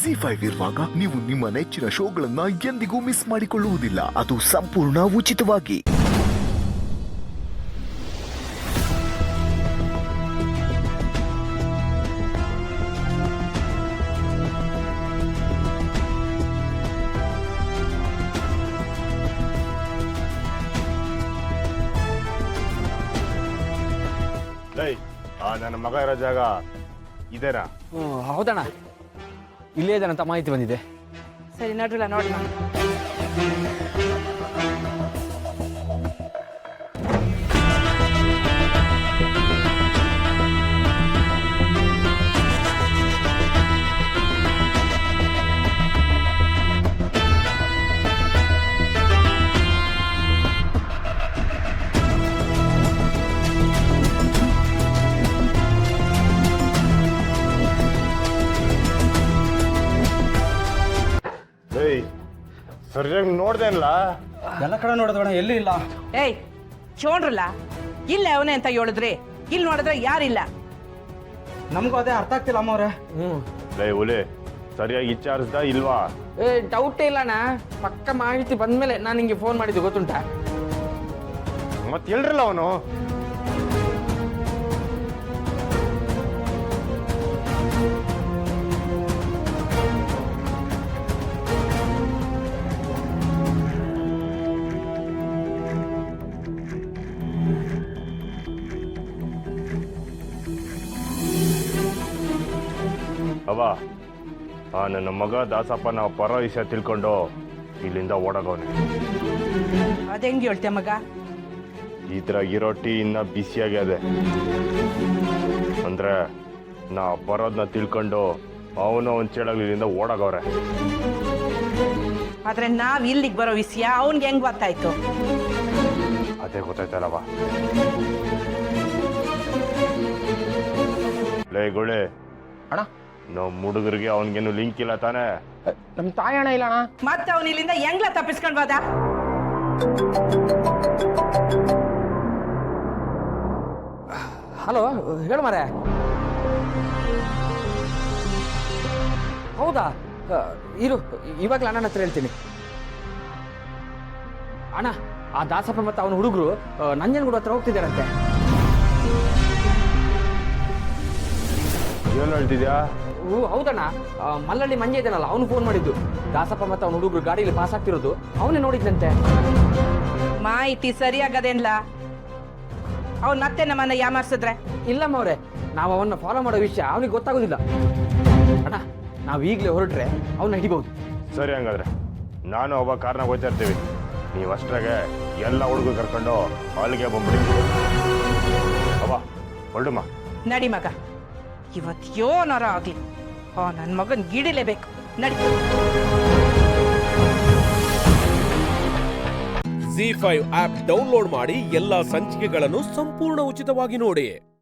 ZEE5 ಇರುವಾಗ ನೀವು ನಿಮ್ಮ ನೆಚ್ಚಿನ ಶೋಗಳನ್ನ ಎಂದಿಗೂ ಮಿಸ್ ಮಾಡಿಕೊಳ್ಳುವುದಿಲ್ಲ. ಅದು ಸಂಪೂರ್ಣ ಉಚಿತವಾಗಿ. ನನ್ನ ಮಗ ಇರೋ ಜಾಗ ಇದೇನಾ? ಹೌದಣ್ಣ, ಇಲ್ಲೇ ಇದೇನಂತ ಮಾಹಿತಿ ಬಂದಿದೆ. ಸರಿ ನೋಡ್ರಲ್ಲ ನೋಡೋಣ. ಸರಿಯಾಗಿ ನೋಡ್ದೇನಲ್ಲ? ಎಲ್ಲ ಕಡೆ ನೋಡಿದ್ವಣ, ಎಲ್ಲಿ ಇಲ್ಲ. ಏಯ್ ಚೋಣ್ರಲ್ಲ, ಇಲ್ಲ ಅವನೇ ಅಂತ ಹೇಳಿದ್ರಿ, ಇಲ್ಲಿ ನೋಡಿದ್ರೆ ಯಾರಿಲ್ಲ. ನಮಗೂ ಅದೇ ಅರ್ಥ ಆಗ್ತಿಲ್ಲ ಅಮ್ಮವ್ರೆ. ಹುಲಿ ಸರಿಯಾಗಿ ವಿಚಾರಿಸ್ದ ಇಲ್ವಾ? ಡೌಟೇ ಇಲ್ಲಣ್ಣ, ಪಕ್ಕ ಮಾಹಿತಿ ಬಂದ್ಮೇಲೆ ನಾನು ನಿಂಗೆ ಫೋನ್ ಮಾಡಿದ್ದು, ಗೊತ್ತುಂಟಾ? ಮತ್ತೆ ಹೇಳ್ರಲ್ಲ ಅವನು. ಅವ ನನ್ನ ಮಗ ದಾಸಪ್ಪ ನಾವು ಪರ ವಿಷಯ ತಿಳ್ಕೊಂಡು ಇಲ್ಲಿಂದ ಓಡಾಗವನೆ. ಅದೆಂಗೆ ಹೇಳ್ತೆ ಮಗ? ಈ ತರ ಇರೋ ಟೀ ಇನ್ನ ಬಿಸಿಯಾಗ್ಯದೆ ಅಂದ್ರೆ ನಾ ಬರೋದನ್ನ ತಿಳ್ಕೊಂಡು ಅವನು ಅವನ್ ಚೇಳಾಗ್ಲಿ ಇಲ್ಲಿಂದ ಓಡಾಗವ್ರೆ. ಆದ್ರೆ ನಾವ್ ಇಲ್ಲಿಗೆ ಬರೋ ವಿಷಯ ಅವನ್ಗೆ ಹೆಂಗ್ ಗೊತ್ತಾಯ್ತು? ಅದೇ ಗೊತ್ತಾಯ್ತಲ್ಲವ. ಲೇ ಗುಳೆ ಅಣ್ಣ, ನಮ್ಮ ಹುಡುಗರಿಗೆ ಅವನ್ಗೇನು ಲಿಂಕ್ ಇಲ್ಲ ತಾನೆ? ನಮ್ ತಾಯಿ ಅಣ್ಣ ಇಲ್ಲ ಅಣ್ಣ. ಮತ್ತೆ ಅವನ್ ಇಲ್ಲಿಂದ ಹೆಂಗ್ಲ ತಪ್ಪಿಸ್ಕೊಂಡ್ ಹೋದ? ಹಲೋ, ಹೇಳು ಮಾರೆ. ಹೌದಾ? ಇರು, ಇವಾಗಲೇ ಅಣ್ಣನ ಹತ್ರ ಹೇಳ್ತೀನಿ. ಅಣ್ಣ, ಆ ದಾಸಪ್ಪ ಮತ್ತು ಅವನ ಹುಡುಗರು ನಂಜನಗೂಡು ಹತ್ರ ಹೋಗ್ತಿದ್ದಾರಂತೆ. ಏನು ಹೇಳ್ತಿದ್ಯಾ? ಹೌದಣ್ಣ, ಮಲ್ಲಳ್ಳಿ ಮಂಜೆ ಇದ್ದಾನಲ್ಲ, ಅವನು ಫೋನ್ ಮಾಡಿದ್ದು. ದಾಸಪ್ಪ ಮತ್ತು ಅವನ ಹುಡುಗರು ಗಾಡಿಯಲ್ಲಿ ಪಾಸ್ ಆಗ್ತಿರೋದು ಅವನೇ ನೋಡಿದ್ದಂತೆ. ಮಾಹಿತಿ ಸರಿಯಾಗದೇನ್ಲ? ಅವ್ನ್ ಮತ್ತೆ ನಮ್ಮನ್ನ ಯಾಮಾರ್ಸಿದ್ರೆ? ಇಲ್ಲಮ್ಮ ಅವ್ರೆ, ನಾವು ಅವನ್ನ ಫಾಲೋ ಮಾಡೋ ವಿಷಯ ಅವನಿಗೆ ಗೊತ್ತಾಗೋದಿಲ್ಲ. ಅಣ್ಣ, ನಾವು ಈಗಲೇ ಹೊರಟ್ರೆ ಅವನ್ನ ಹಿಡಿಬಹುದು. ಸರಿ, ಹಂಗಾದ್ರೆ ನಾನು ಒಬ್ಬ ಕಾರ್ನಾಗ ಹೋಗ್ತಾ ಇರ್ತೀವಿ. ನೀವು ಅಷ್ಟ್ರಾಗೆ ಎಲ್ಲ ಹುಡುಗರು ಕರ್ಕೊಂಡು ಅಲ್ಲಿಗೆ ಬಂದ್ಬಿಡಿ. ಅವ ಹೊರಡುಮ್ಮ. ನಡಿ ಮಗ, ಇವತ್ತು ಯೋನಾರ ಆಗ್ಲಿ ನನ್ ಮಗನ್ ಗಿಡಿಲೇಬೇಕು. ನಡಿ. ZEE5 ಆಪ್ ಡೌನ್ಲೋಡ್ ಮಾಡಿ ಎಲ್ಲಾ ಸಂಚಿಕೆಗಳನ್ನು ಸಂಪೂರ್ಣ ಉಚಿತವಾಗಿ ನೋಡಿ.